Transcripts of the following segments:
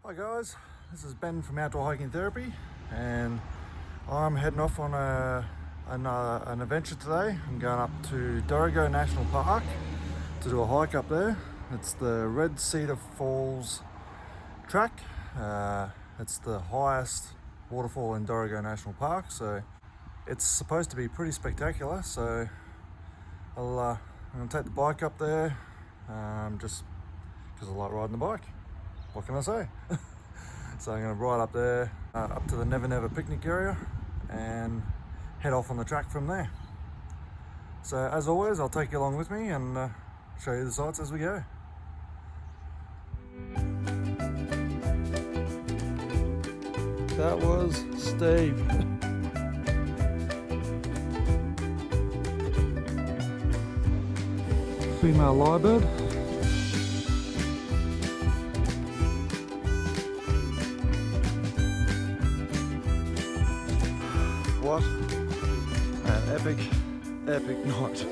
Hi guys, this is Ben from Outdoor Hiking Therapy, and I'm heading off on an adventure today. I'm going up to Dorrigo National Park to do a hike up there. It's the Cedar Falls track. It's the highest waterfall in Dorrigo National Park, so it's supposed to be pretty spectacular. So I'm going to take the bike up there, just because I like riding the bike. What can I say? So I'm going to ride up there, up to the Never Never picnic area, and head off on the track from there. So as always, I'll take you along with me and show you the sights as we go. That was Steve. Female lyrebird. What an epic night.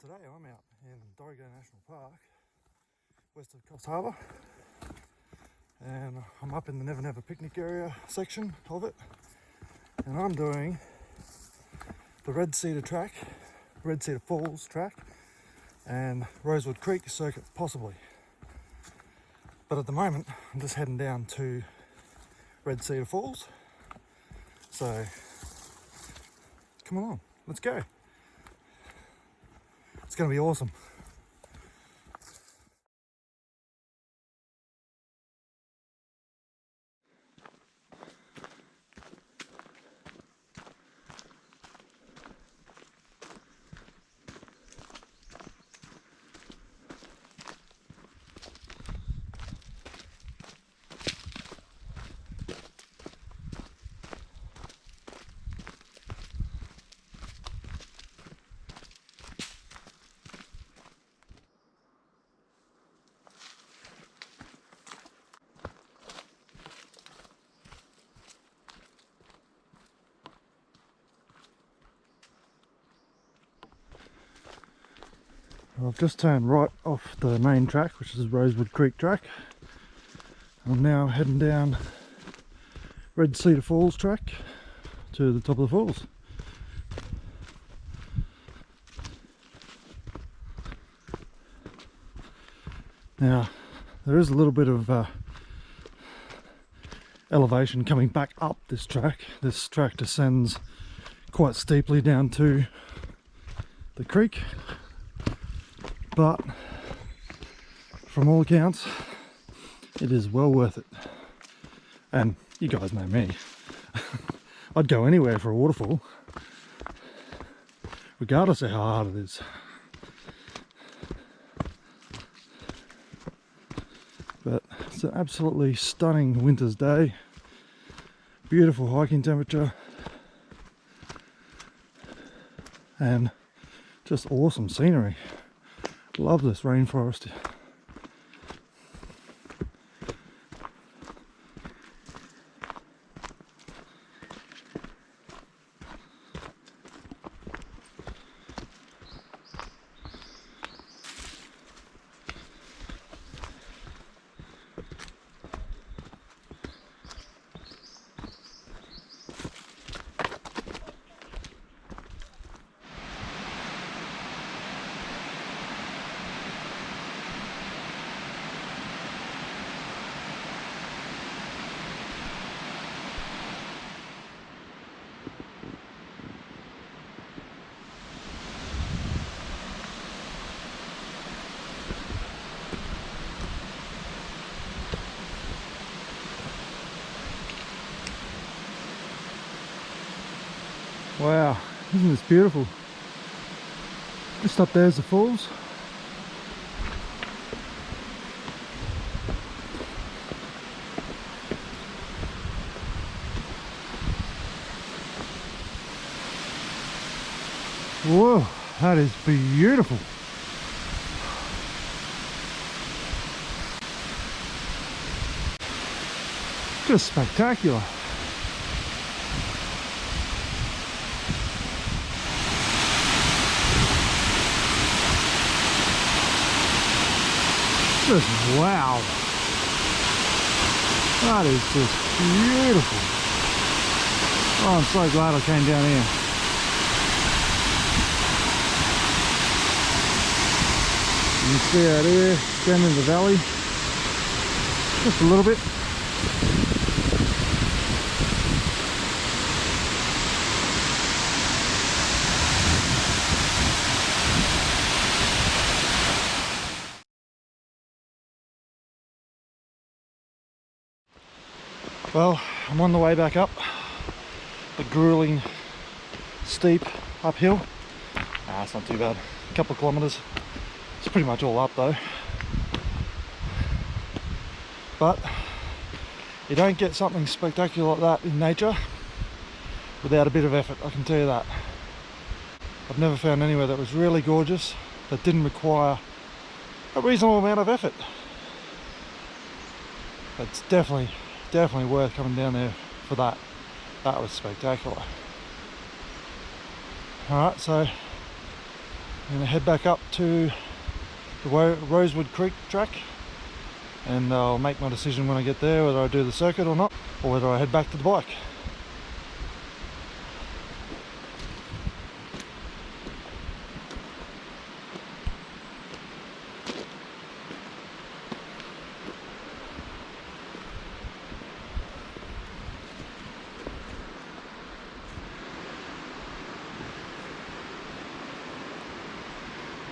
Today I'm out in Dorrigo National Park, west of Coast Harbour, and I'm up in the Never Never picnic area section of it, and I'm doing the Cedar Falls track, and Rosewood Creek circuit possibly. But at the moment I'm just heading down to Cedar Falls, so come along, let's go. It's going to be awesome. I've just turned right off the main track, which is Rosewood Creek track. I'm now heading down Cedar Falls track to the top of the falls. Now, there is a little bit of elevation coming back up this track. This track descends quite steeply down to the creek, but from all accounts it is well worth it. And you guys know me, I'd go anywhere for a waterfall, regardless of how hard it is. But it's an absolutely stunning winter's day, beautiful hiking temperature, and just awesome scenery. Love this rainforest. Wow, isn't this beautiful? Just up there's the falls. Whoa, that is beautiful. Just spectacular. Just wow. That is just beautiful. Oh, I'm so glad I came down here. You can see out here, down in the valley, just a little bit. Well, I'm on the way back up the grueling, steep uphill. It's not too bad, a couple of kilometres. It's pretty much all up though. But you don't get something spectacular like that in nature without a bit of effort, I can tell you that. I've never found anywhere that was really gorgeous that didn't require a reasonable amount of effort. It's definitely worth coming down there for that. That was spectacular. Alright, so I'm going to head back up to the Rosewood Creek track, and I'll make my decision when I get there whether I do the circuit or not, or whether I head back to the bike.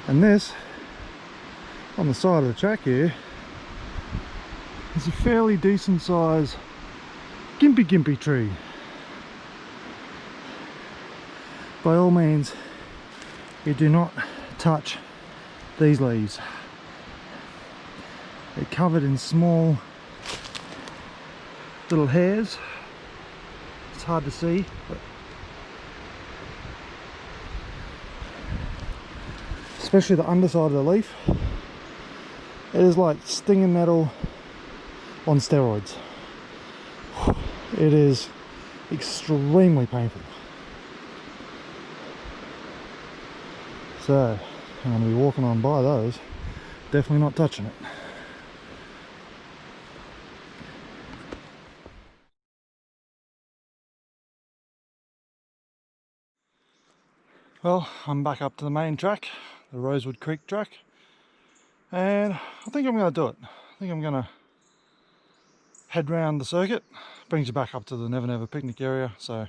And this, on the side of the track here, is a fairly decent size gimpy tree. By all means, you do not touch these leaves. They're covered in small little hairs. It's hard to see, but especially the underside of the leaf, it is like stinging nettle on steroids. It is extremely painful. So I'm going to be walking on by those. Definitely not touching it. Well, I'm back up to the main track, the Rosewood Creek track, and I think I'm going to do it. I think I'm going to head round the circuit. Brings you back up to the Never Never picnic area, so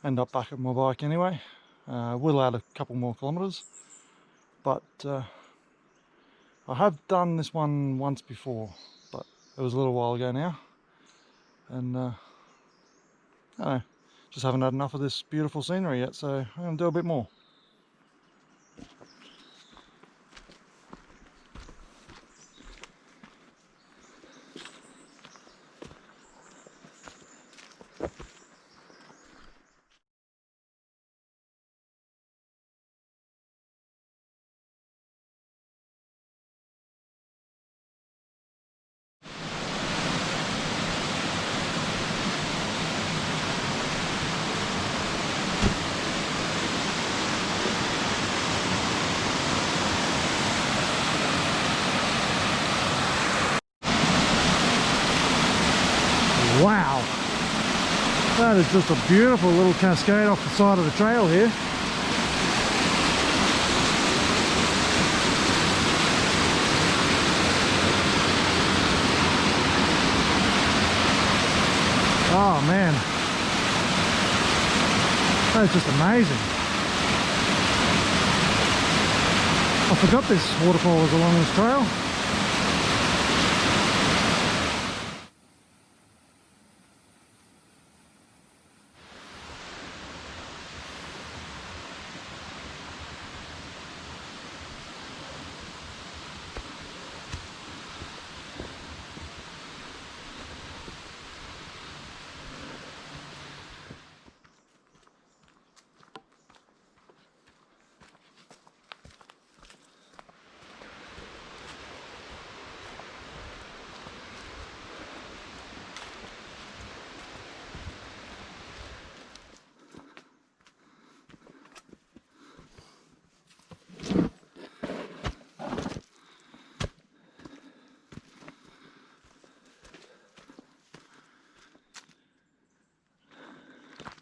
end up back at my bike anyway. Will add a couple more kilometres, but I have done this one once before, but it was a little while ago now, and I don't know, just haven't had enough of this beautiful scenery yet, so I'm going to do a bit more. Wow, that is just a beautiful little cascade off the side of the trail here. Oh man, that is just amazing. I forgot this waterfall was along this trail.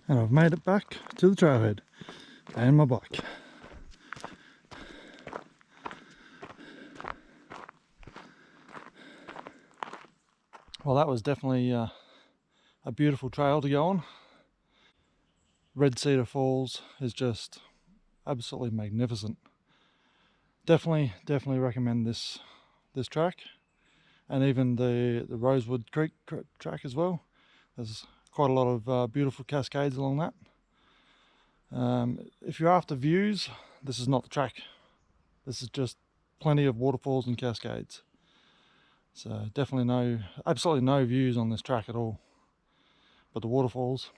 And I've made it back to the trailhead and my bike. Well, that was definitely a beautiful trail to go on. Red Cedar Falls is just absolutely magnificent. Definitely recommend this track, and even the Rosewood Creek track as well. There's quite a lot of beautiful cascades along that. If you're after views, this is not the track. This is just plenty of waterfalls and cascades. So definitely absolutely no views on this track at all. But the waterfalls,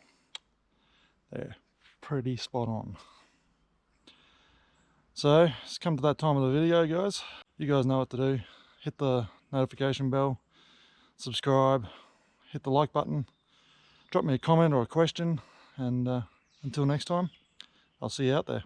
they're pretty spot on. So it's come to that time of the video, guys. You guys know what to do. Hit the notification bell, subscribe, hit the like button, drop me a comment or a question, and until next time, I'll see you out there.